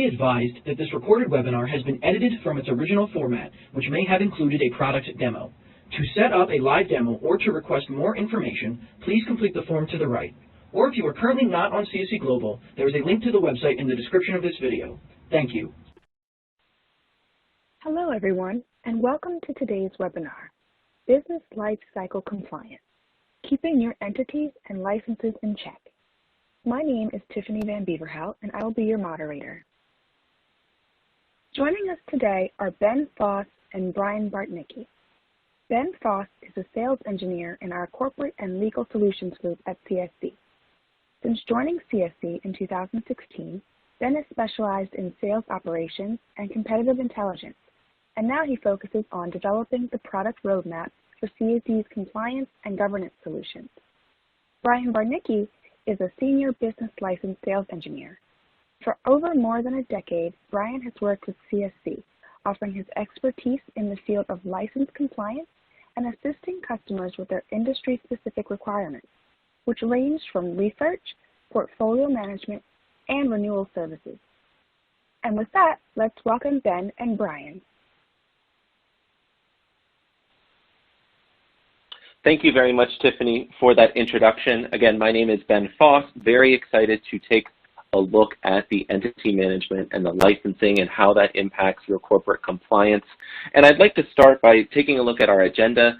be advised that this recorded webinar has been edited from its original format, which may have included a product demo. To set up a live demo or to request more information, please complete the form to the right. Or if you are currently not on CSC Global, there is a link to the website in the description of this video. Thank you. Hello everyone, and welcome to today's webinar, Business Life Cycle Compliance, Keeping Your Entities and Licenses in Check. My name is Tiffany Van Beaverhout, and I will be your moderator. Joining us today are Ben Foss and Brian Bartnicki. Ben Foss is a sales engineer in our Corporate and Legal Solutions Group at CSC. Since joining CSC in 2016, Ben has specialized in sales operations and competitive intelligence, and now he focuses on developing the product roadmap for CSC's compliance and governance solutions. Brian Bartnicki is a senior business license sales engineer. For over more than a decade, Brian has worked with CSC, offering his expertise in the field of license compliance and assisting customers with their industry-specific requirements, which range from research, portfolio management, and renewal services. And with that, let's welcome Ben and Brian. Thank you very much, Tiffany, for that introduction. Again, my name is Ben Foss. Very excited to take a look at the entity management and the licensing and how that impacts your corporate compliance. And I'd like to start by taking a look at our agenda.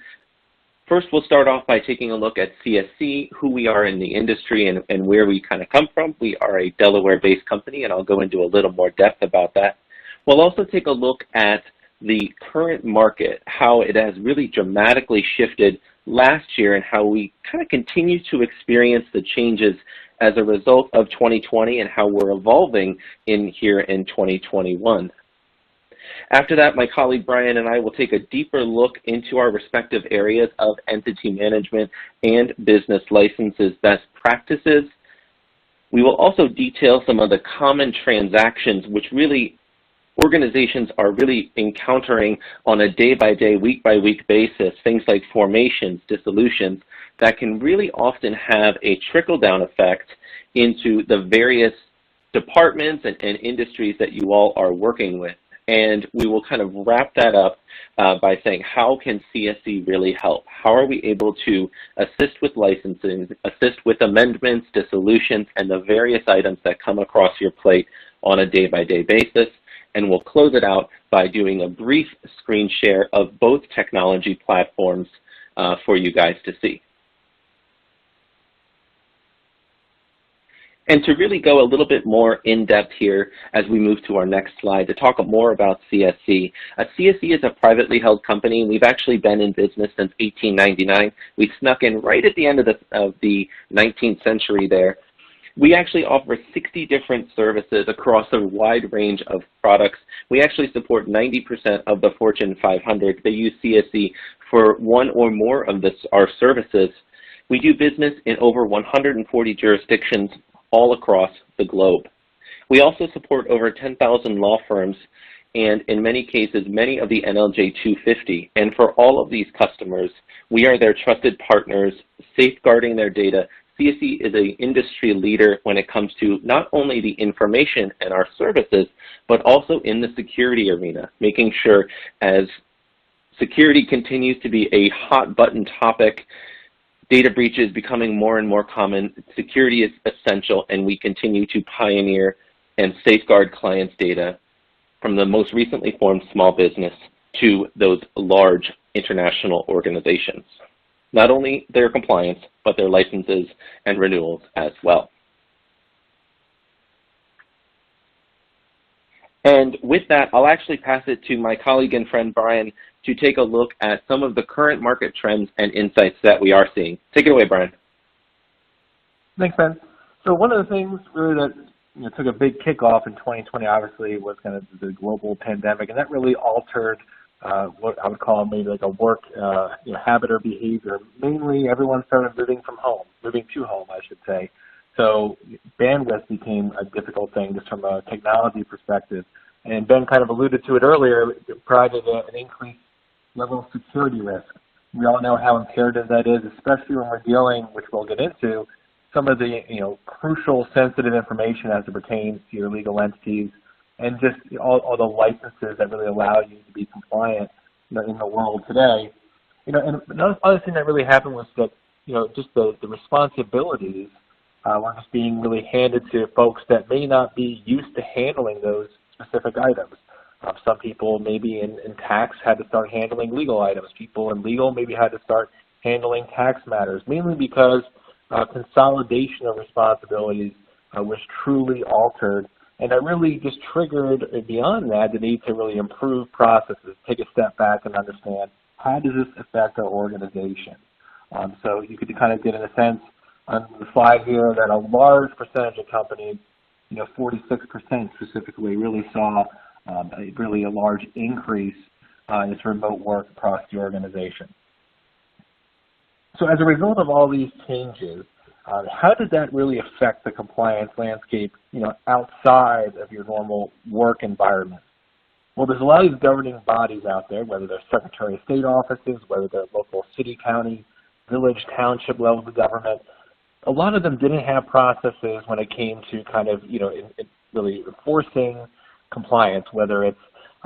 First, we'll start off by taking a look at CSC, who we are in the industry and where we kind of come from. We are a Delaware-based company, and I'll go into a little more depth about that. We'll also take a look at the current market, how it has really dramatically shifted last year and how we kind of continue to experience the changes as a result of 2020 and how we're evolving in here in 2021. After that, my colleague Brian and I will take a deeper look into our respective areas of entity management and business licenses best practices. We will also detail some of the common transactions which really organizations are really encountering on a day-by-day, week-by-week basis, things like formations, dissolutions, that can really often have a trickle-down effect into the various departments and industries that you all are working with. And we will kind of wrap that up by saying, how can CSC really help? How are we able to assist with licensing, assist with amendments, dissolutions, and the various items that come across your plate on a day-by-day basis? And we'll close it out by doing a brief screen share of both technology platforms for you guys to see. And to really go a little bit more in depth here as we move to our next slide to talk more about CSC. CSC is a privately held company. We've actually been in business since 1899. We snuck in right at the end of the 19th century there. We actually offer 60 different services across a wide range of products. We actually support 90% of the Fortune 500. They use CSC for one or more of our services. We do business in over 140 jurisdictions all across the globe. We also support over 10,000 law firms and in many cases, many of the NLJ 250. And for all of these customers, we are their trusted partners, safeguarding their data. CSC is an industry leader when it comes to not only the information and our services, but also in the security arena, making sure as security continues to be a hot button topic, data breaches becoming more and more common, security is essential, and we continue to pioneer and safeguard clients' data from the most recently formed small business to those large international organizations. Not only their compliance, but their licenses and renewals as well. And with that, I'll actually pass it to my colleague and friend Brian to take a look at some of the current market trends and insights that we are seeing. Take it away, Brian. Thanks, Ben. So one of the things really that took a big kickoff in 2020, obviously, was kind of the global pandemic, and that really altered what I would call maybe like a work habit or behavior. Mainly, everyone started moving to home, I should say. So bandwidth became a difficult thing just from a technology perspective. And Ben kind of alluded to it earlier, it provided an increased level of security risk. We all know how imperative that is, especially when we're dealing, which we'll get into, some of the crucial sensitive information as it pertains to your legal entities and just all the licenses that really allow you to be compliant in the world today. And another other thing that really happened was that, just the responsibilities were just being really handed to folks that may not be used to handling those specific items. Some people maybe in tax had to start handling legal items. People in legal maybe had to start handling tax matters, mainly because consolidation of responsibilities was truly altered. And that really just triggered, beyond that, the need to really improve processes, take a step back and understand, how does this affect our organization? So you could kind of get in a sense on the slide here that a large percentage of companies, 46% specifically, really saw really a large increase in its remote work across the organization. So as a result of all these changes, how does that really affect the compliance landscape, outside of your normal work environment? Well, there's a lot of these governing bodies out there, whether they're Secretary of State offices, whether they're local city, county, village, township levels of government. A lot of them didn't have processes when it came to kind of, really enforcing compliance, whether it's,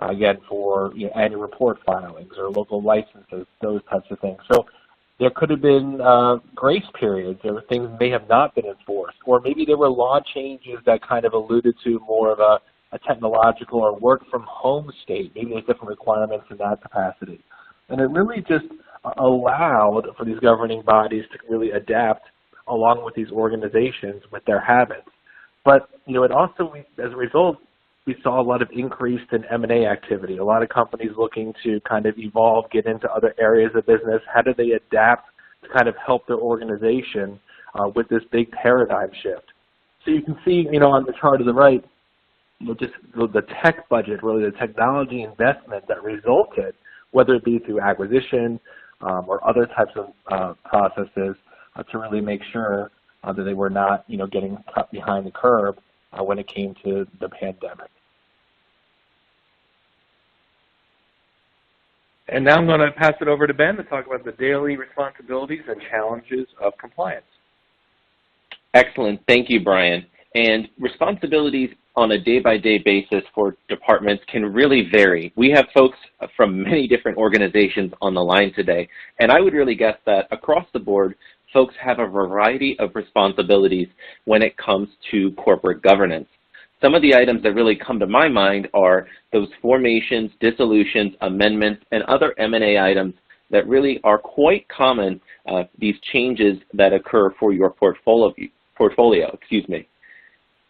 again, for annual report filings or local licenses, those types of things. So there could have been grace periods. There were things that may have not been enforced, or maybe there were law changes that kind of alluded to more of a technological or work from home state. Maybe there's different requirements in that capacity. And it really just allowed for these governing bodies to really adapt along with these organizations with their habits. But, it also, as a result, we saw a lot of increase in M&A activity, a lot of companies looking to kind of evolve, get into other areas of business. How do they adapt to kind of help their organization with this big paradigm shift? So you can see, on the chart to the right, just the tech budget, really the technology investment that resulted, whether it be through acquisition or other types of processes, to really make sure that they were not, getting cut behind the curve when it came to the pandemic. And now I'm going to pass it over to Ben to talk about the daily responsibilities and challenges of compliance. Excellent. Thank you, Brian. And responsibilities on a day-by-day basis for departments can really vary. We have folks from many different organizations on the line today, and I would really guess that across the board, folks have a variety of responsibilities when it comes to corporate governance. Some of the items that really come to my mind are those formations, dissolutions, amendments, and other M&A items that really are quite common, these changes that occur for your portfolio.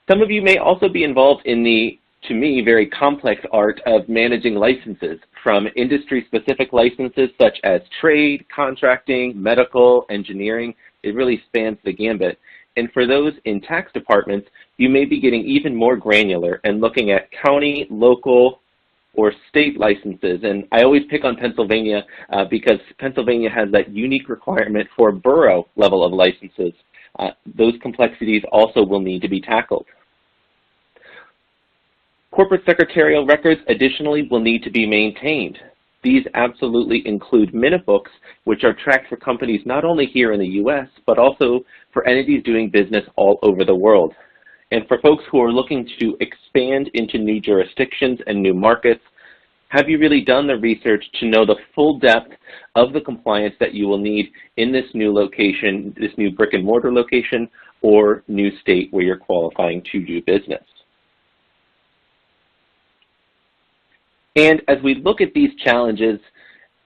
Some of you may also be involved in the, to me, very complex art of managing licenses, from industry-specific licenses such as trade, contracting, medical, engineering. It really spans the gambit. And for those in tax departments, you may be getting even more granular and looking at county, local, or state licenses. And I always pick on Pennsylvania because Pennsylvania has that unique requirement for borough level of licenses. Those complexities also will need to be tackled. Corporate secretarial records additionally will need to be maintained. These absolutely include minute books, which are tracked for companies not only here in the U.S., but also for entities doing business all over the world. And for folks who are looking to expand into new jurisdictions and new markets, have you really done the research to know the full depth of the compliance that you will need in this new location, this new brick and mortar location, or new state where you're qualifying to do business? And as we look at these challenges,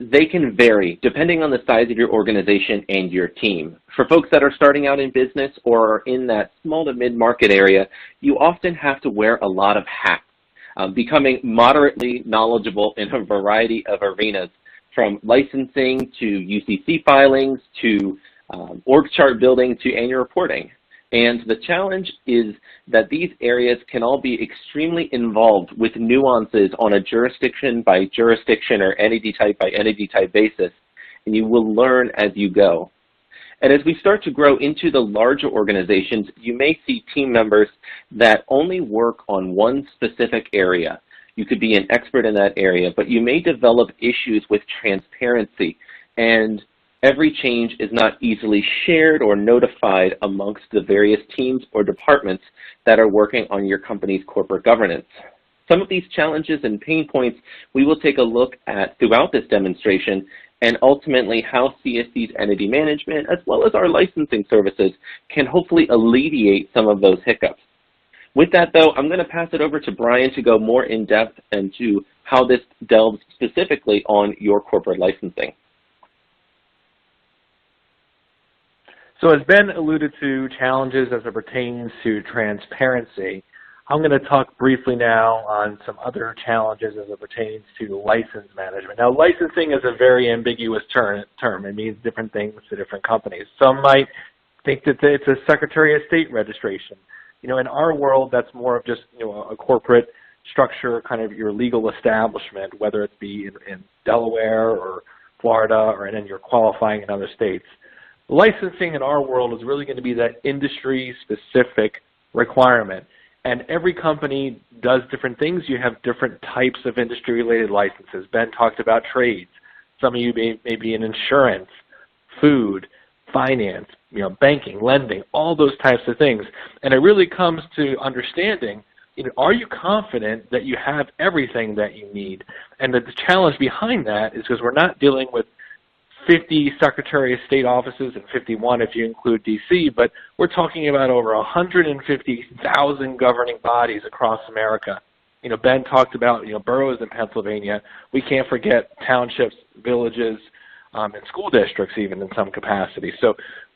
they can vary depending on the size of your organization and your team. For folks that are starting out in business or are in that small to mid-market area, you often have to wear a lot of hats, becoming moderately knowledgeable in a variety of arenas, from licensing to UCC filings to org chart building to annual reporting. And the challenge is that these areas can all be extremely involved with nuances on a jurisdiction by jurisdiction or entity type by entity type basis, and you will learn as you go. And as we start to grow into the larger organizations, you may see team members that only work on one specific area. You could be an expert in that area, but you may develop issues with transparency, and every change is not easily shared or notified amongst the various teams or departments that are working on your company's corporate governance. Some of these challenges and pain points we will take a look at throughout this demonstration, and ultimately how CSC's entity management, as well as our licensing services, can hopefully alleviate some of those hiccups. With that, though, I'm going to pass it over to Brian to go more in depth into how this delves specifically on your corporate licensing. So as Ben alluded to challenges as it pertains to transparency, I'm going to talk briefly now on some other challenges as it pertains to license management. Now, licensing is a very ambiguous term. It means different things to different companies. Some might think that it's a Secretary of State registration. In our world, that's more of just, a corporate structure, kind of your legal establishment, whether it be in Delaware or Florida, and then you're qualifying in other states. Licensing in our world is really going to be that industry-specific requirement. And every company does different things. You have different types of industry-related licenses. Ben talked about trades. Some of you may be in insurance, food, finance, banking, lending, all those types of things. And it really comes to understanding, are you confident that you have everything that you need? And the challenge behind that is because we're not dealing with 50 Secretary of State offices and 51 if you include DC, but we're talking about over 150,000 governing bodies across America. Ben talked about, boroughs in Pennsylvania. We can't forget townships, villages, and school districts even in some capacity. So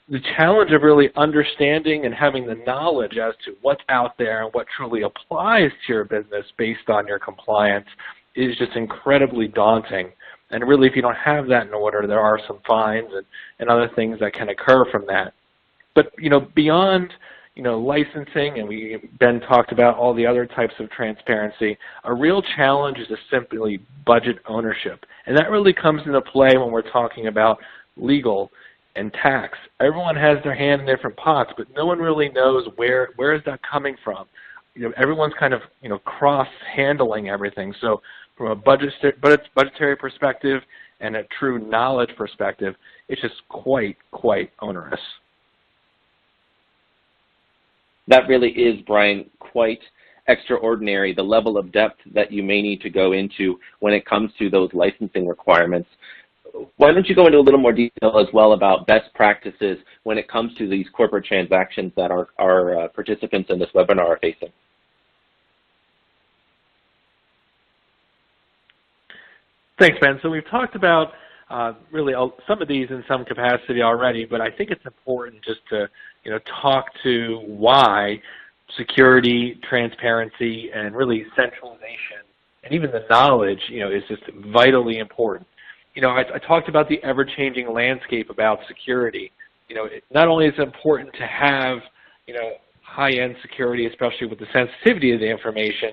the challenge of really understanding and having the knowledge as to what's out there and what truly applies to your business based on your compliance is just incredibly daunting. And really, if you don't have that in order, there are some fines and other things that can occur from that. But, beyond, licensing, and Ben talked about all the other types of transparency, a real challenge is just simply budget ownership. And that really comes into play when we're talking about legal and tax. Everyone has their hand in different pots, but no one really knows where is that coming from. Everyone's kind of, cross-handling everything. So from a budgetary perspective and a true knowledge perspective, it's just quite onerous. That really is, Brian, quite extraordinary, the level of depth that you may need to go into when it comes to those licensing requirements. Why don't you go into a little more detail as well about best practices when it comes to these corporate transactions that our participants in this webinar are facing? Thanks, Ben. So we've talked about really some of these in some capacity already, but I think it's important just to talk to why security, transparency, and really centralization, and even the knowledge is just vitally important. I talked about the ever-changing landscape about security. Not only is it important to have high-end security, especially with the sensitivity of the information,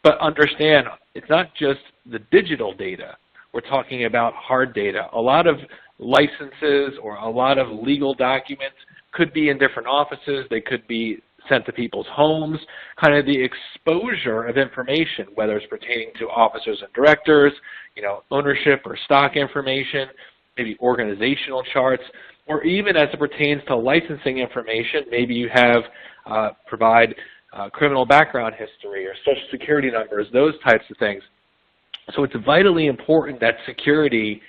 but understand it's not just the digital data. We're talking about hard data. A lot of licenses or a lot of legal documents could be in different offices. They could be sent to people's homes. Kind of the exposure of information, whether it's pertaining to officers and directors, ownership or stock information, maybe organizational charts, or even as it pertains to licensing information, maybe you have provide criminal background history or social security numbers, those types of things. So it's vitally important that security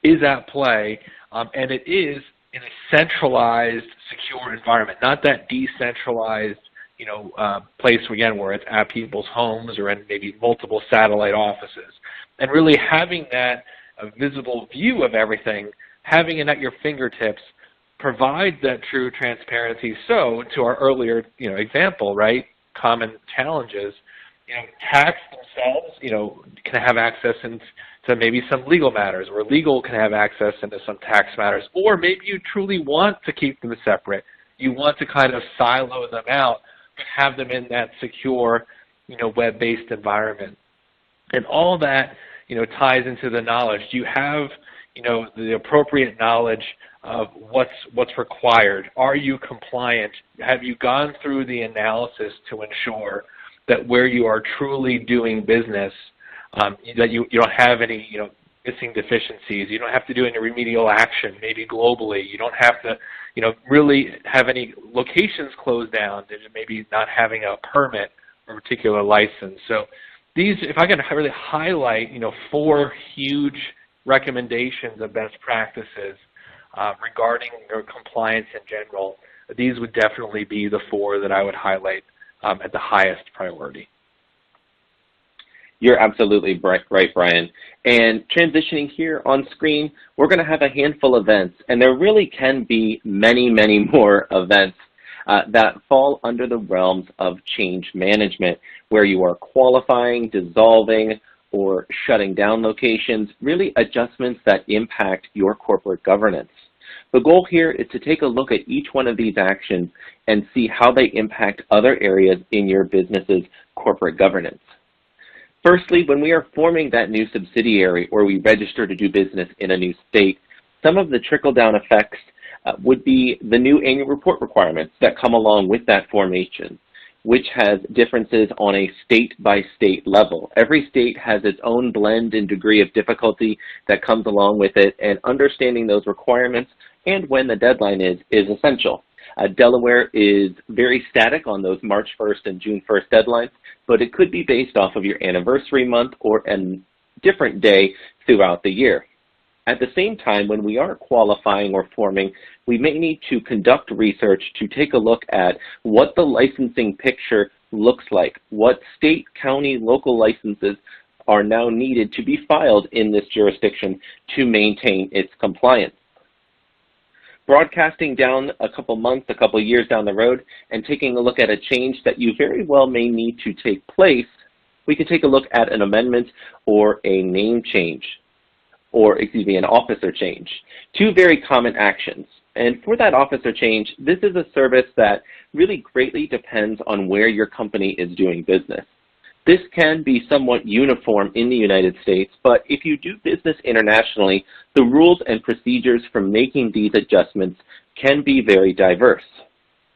is at play, and it is in a centralized, secure environment, not that decentralized, place again where it's at people's homes or in maybe multiple satellite offices. And really having that visible view of everything, having it at your fingertips, provides that true transparency. So to our earlier, example, right, common challenges. Tax themselves, can have access into maybe some legal matters, or legal can have access into some tax matters, or maybe you truly want to keep them separate. You want to kind of silo them out, but have them in that secure, web-based environment. And all that, ties into the knowledge. Do you have, the appropriate knowledge of what's required? Are you compliant? Have you gone through the analysis to ensure that where you are truly doing business, that you don't have any missing deficiencies. You don't have to do any remedial action, maybe globally. You don't have to really have any locations closed down, maybe not having a permit or a particular license. So these, if I can really highlight, 4 huge recommendations of best practices regarding compliance in general, these would definitely be the 4 that I would highlight at the highest priority. You're absolutely right, Brian. And transitioning here on screen, we're going to have a handful of events, and there really can be many, many more events that fall under the realms of change management, where you are qualifying, dissolving, or shutting down locations, really adjustments that impact your corporate governance. The goal here is to take a look at each one of these actions and see how they impact other areas in your business's corporate governance. Firstly, when we are forming that new subsidiary or we register to do business in a new state, some of the trickle-down effects would be the new annual report requirements that come along with that formation, which has differences on a state-by-state level. Every state has its own blend and degree of difficulty that comes along with it, and understanding those requirements and when the deadline is essential. Delaware is very static on those March 1st and June 1st deadlines, but it could be based off of your anniversary month or a different day throughout the year. At the same time, when we are qualifying or forming, we may need to conduct research to take a look at what the licensing picture looks like, what state, county, local licenses are now needed to be filed in this jurisdiction to maintain its compliance. Broadcasting down a couple months, a couple years down the road, and taking a look at a change that you very well may need to take place, we could take a look at an amendment or a name change, or an officer change. 2 very common actions. And for that officer change, this is a service that really greatly depends on where your company is doing business. This can be somewhat uniform in the United States, but if you do business internationally, the rules and procedures for making these adjustments can be very diverse.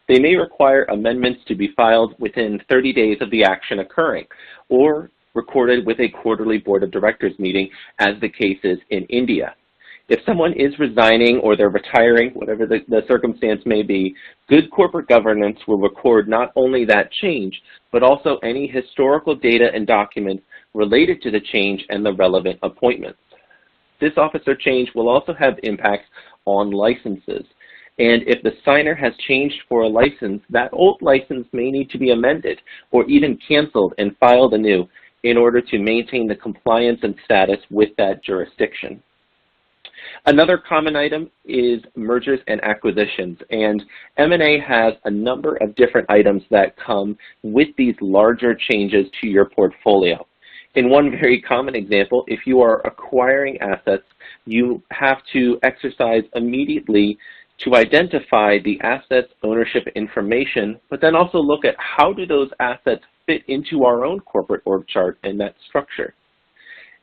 They may require amendments to be filed within 30 days of the action occurring, or recorded with a quarterly board of directors meeting, as the case is in India. If someone is resigning or they're retiring, whatever the circumstance may be, good corporate governance will record not only that change, but also any historical data and documents related to the change and the relevant appointments. This officer change will also have impacts on licenses. And if the signer has changed for a license, that old license may need to be amended or even canceled and filed anew in order to maintain the compliance and status with that jurisdiction. Another common item is mergers and acquisitions, and M&A has a number of different items that come with these larger changes to your portfolio. In one very common example, if you are acquiring assets, you have to exercise immediately to identify the assets' ownership information, but then also look at how do those assets fit into our own corporate org chart and that structure.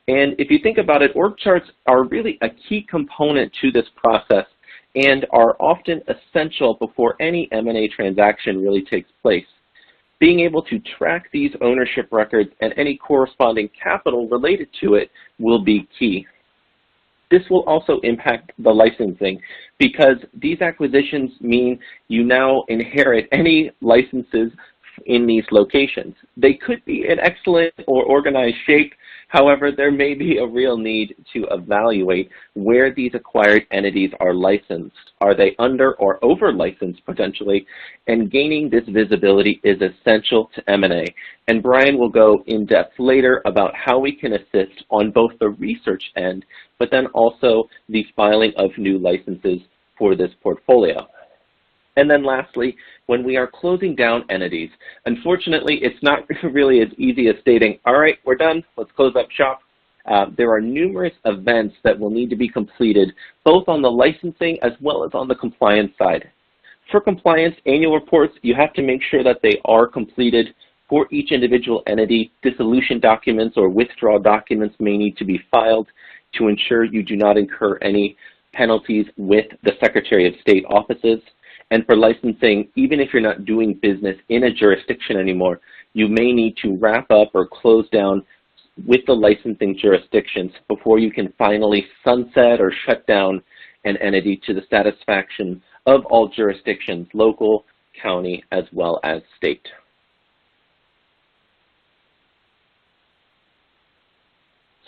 And if you think about it, org charts are really a key component to this process and are often essential before any M&A transaction really takes place. Being able to track these ownership records and any corresponding capital related to it will be key. This will also impact the licensing because these acquisitions mean you now inherit any licenses in these locations. They could be in excellent or organized shape. However, there may be a real need to evaluate where these acquired entities are licensed. Are they under or over licensed potentially? And gaining this visibility is essential to M&A. And Brian will go in depth later about how we can assist on both the research end, but then also the filing of new licenses for this portfolio. And then lastly, when we are closing down entities, unfortunately, it's not really as easy as stating, all right, we're done, let's close up shop. There are numerous events that will need to be completed, both on the licensing as well as on the compliance side. For compliance, annual reports, you have to make sure that they are completed. For each individual entity, dissolution documents or withdrawal documents may need to be filed to ensure you do not incur any penalties with the Secretary of State offices. And for licensing, even if you're not doing business in a jurisdiction anymore, you may need to wrap up or close down with the licensing jurisdictions before you can finally sunset or shut down an entity to the satisfaction of all jurisdictions, local, county, as well as state.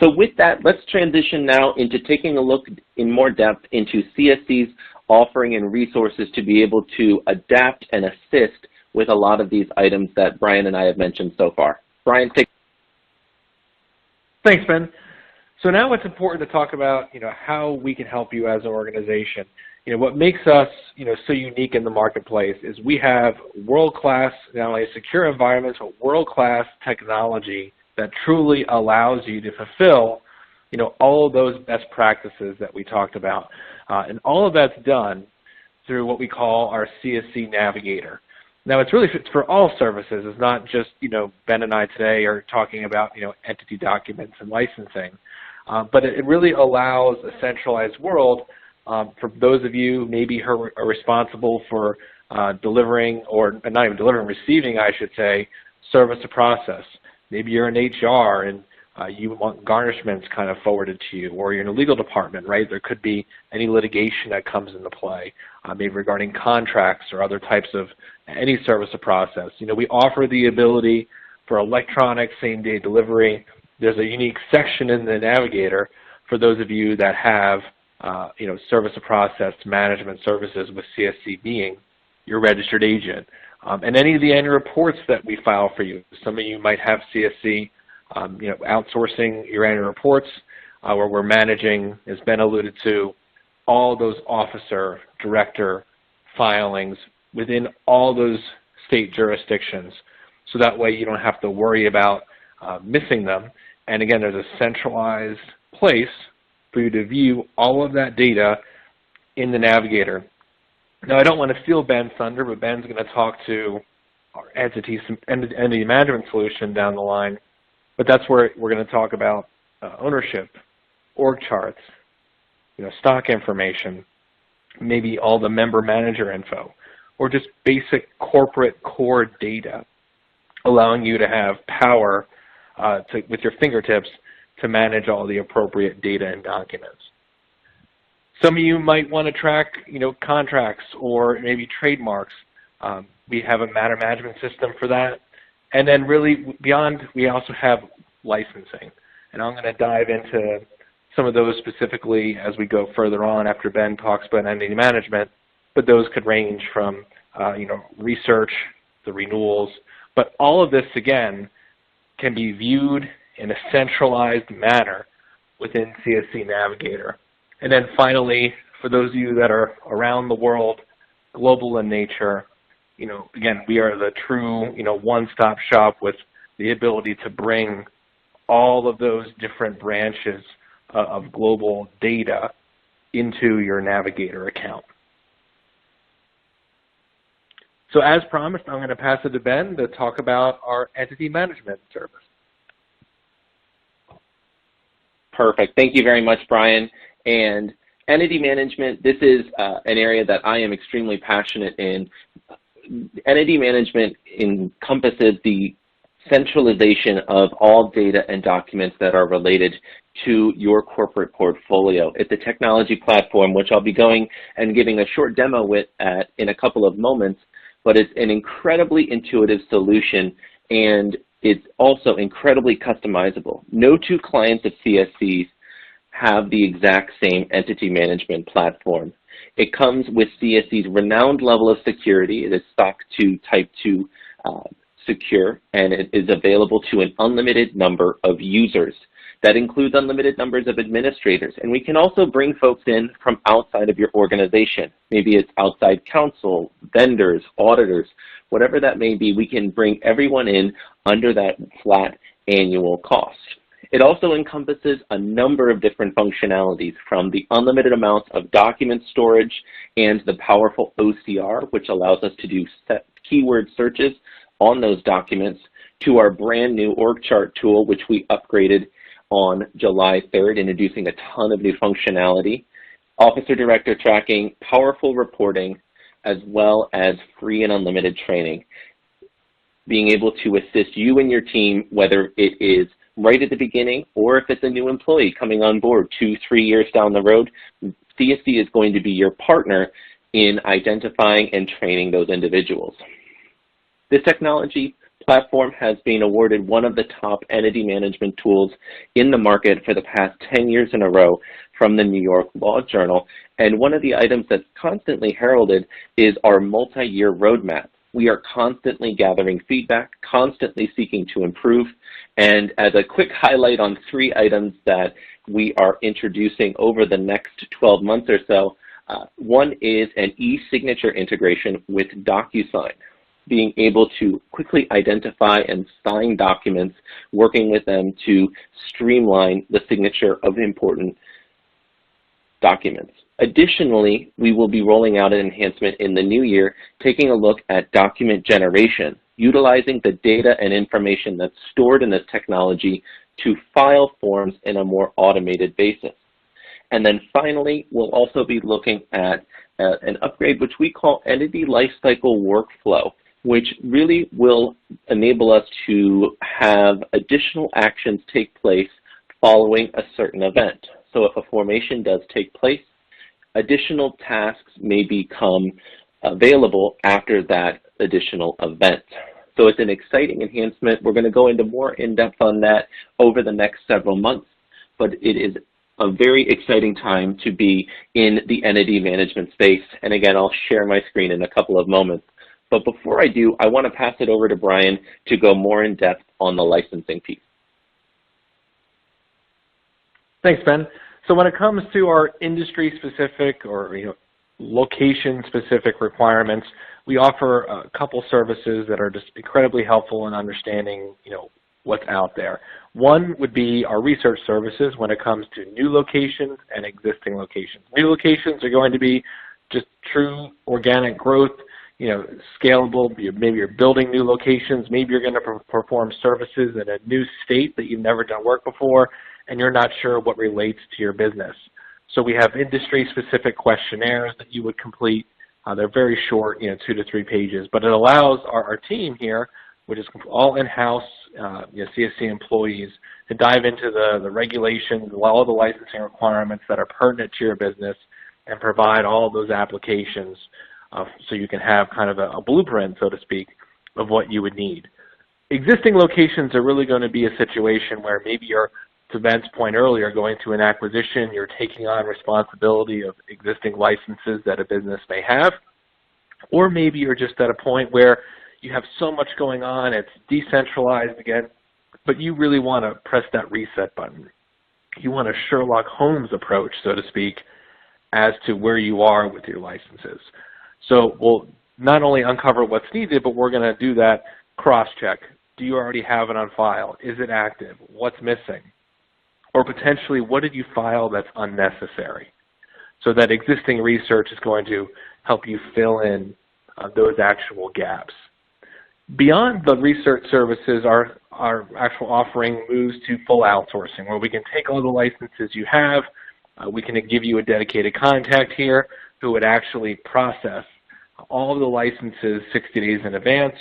So with that, let's transition now into taking a look in more depth into CSC's offering and resources to be able to adapt and assist with a lot of these items that Brian and I have mentioned so far. Brian, take. Thanks, Ben. So now it's important to talk about, how we can help you as an organization. What makes us, so unique in the marketplace is we have world-class, not only secure environments, but world-class technology that truly allows you to fulfill, all of those best practices that we talked about. And all of that's done through what we call our CSC Navigator. Now, it's really for all services. It's not just, Ben and I today are talking about, entity documents and licensing. But it really allows a centralized world for those of you maybe who are responsible for delivering, or not even delivering, receiving, I should say, service to process. Maybe you're in HR and you want garnishments kind of forwarded to you, or you're in a legal department, right? There could be any litigation that comes into play, maybe regarding contracts or other types of any service to process. We offer the ability for electronic same-day delivery. There's a unique section in the Navigator for those of you that have, service to process management services, with CSC being your registered agent. And any of the annual reports that we file for you. Some of you might have CSC, outsourcing your annual reports, where we're managing, as Ben alluded to, all those officer, director filings within all those state jurisdictions. So that way you don't have to worry about missing them. And again, there's a centralized place for you to view all of that data in the Navigator. Now, I don't want to steal Ben's thunder, but Ben's going to talk to our entity management solution down the line. But that's where we're going to talk about ownership, org charts, stock information, maybe all the member manager info, or just basic corporate core data, allowing you to have power with your fingertips to manage all the appropriate data and documents. Some of you might want to track, contracts or maybe trademarks. We have a matter management system for that. And then really beyond, we also have licensing. And I'm going to dive into some of those specifically as we go further on after Ben talks about entity management. But those could range from, research, the renewals. But all of this, again, can be viewed in a centralized manner within CSC Navigator. And then finally, for those of you that are around the world, global in nature, again, we are the true, one-stop shop with the ability to bring all of those different branches of global data into your Navigator account. So as promised, I'm going to pass it to Ben to talk about our entity management service. Perfect. Thank you very much, Brian. And entity management, this is an area that I am extremely passionate in. Entity management encompasses the centralization of all data and documents that are related to your corporate portfolio. It's a technology platform, which I'll be going and giving a short demo with in a couple of moments, but it's an incredibly intuitive solution, and it's also incredibly customizable. No two clients of CSC's have the exact same entity management platform. It comes with CSC's renowned level of security. It is SOC 2 Type 2 secure, and it is available to an unlimited number of users. That includes unlimited numbers of administrators. And we can also bring folks in from outside of your organization. Maybe it's outside counsel, vendors, auditors, whatever that may be, we can bring everyone in under that flat annual cost. It also encompasses a number of different functionalities, from the unlimited amounts of document storage and the powerful OCR, which allows us to do keyword searches on those documents, to our brand new org chart tool, which we upgraded on July 3rd, introducing a ton of new functionality, officer director tracking, powerful reporting, as well as free and unlimited training. Being able to assist you and your team, whether it is right at the beginning or if it's a new employee coming on board 2-3 years down the road, CSC is going to be your partner in identifying and training those individuals. This technology platform has been awarded one of the top entity management tools in the market for the past 10 years in a row from the New York Law Journal. And one of the items that's constantly heralded is our multi-year roadmap. We are constantly gathering feedback, constantly seeking to improve. And as a quick highlight on 3 items that we are introducing over the next 12 months or so, one is an e-signature integration with DocuSign, being able to quickly identify and sign documents, working with them to streamline the signature of important documents. Additionally, we will be rolling out an enhancement in the new year, taking a look at document generation, utilizing the data and information that's stored in this technology to file forms in a more automated basis. And then finally, we'll also be looking at an upgrade which we call Entity Lifecycle Workflow, which really will enable us to have additional actions take place following a certain event. So if a formation does take place, additional tasks may become available after that additional event. So it's an exciting enhancement. We're going to go into more in-depth on that over the next several months, but it is a very exciting time to be in the entity management space. And again, I'll share my screen in a couple of moments. But before I do, I want to pass it over to Brian to go more in depth on the licensing piece. Thanks, Ben. So when it comes to our industry-specific or location-specific requirements, we offer a couple services that are just incredibly helpful in understanding what's out there. One would be our research services when it comes to new locations and existing locations. New locations are going to be just true organic growth, scalable. Maybe you're building new locations. Maybe you're going to perform services in a new state that you've never done work before, and you're not sure what relates to your business. So we have industry-specific questionnaires that you would complete. They're very short, 2 to 3 pages, but it allows our team here, which is all in-house CSC employees, to dive into the regulations, all the licensing requirements that are pertinent to your business, and provide all of those applications so you can have kind of a blueprint, so to speak, of what you would need. Existing locations are really going to be a situation where maybe you're, to Ben's point earlier, going through an acquisition, you're taking on responsibility of existing licenses that a business may have, or maybe you're just at a point where you have so much going on, it's decentralized again, but you really want to press that reset button. You want a Sherlock Holmes approach, so to speak, as to where you are with your licenses. So we'll not only uncover what's needed, but we're going to do that cross-check. Do you already have it on file? Is it active? What's missing? Or potentially, what did you file that's unnecessary? So that existing research is going to help you fill in those actual gaps. Beyond the research services, our actual offering moves to full outsourcing, where we can take all the licenses you have. We can give you a dedicated contact here who would actually process all of the licenses 60 days in advance.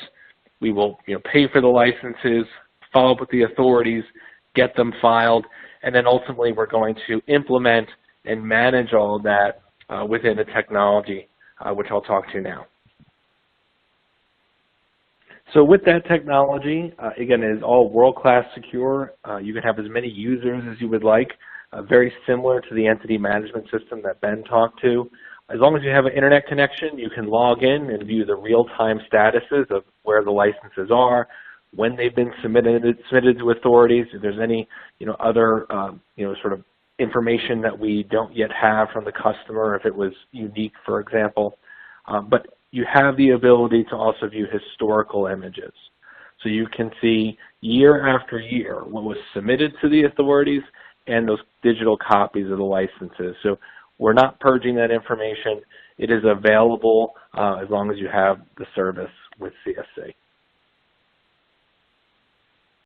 We will pay for the licenses, follow up with the authorities, get them filed, and then ultimately we're going to implement and manage all of that within the technology, which I'll talk to now. So with that technology, again, it is all world-class secure. You can have as many users as you would like, very similar to the entity management system that Ben talked to. As long as you have an internet connection, you can log in and view the real-time statuses of where the licenses are, when they've been submitted to authorities, if there's any other sort of information that we don't yet have from the customer, if it was unique, for example. But you have the ability to also view historical images. So you can see year after year what was submitted to the authorities and those digital copies of the licenses. So we're not purging that information. It is available as long as you have the service with CSC.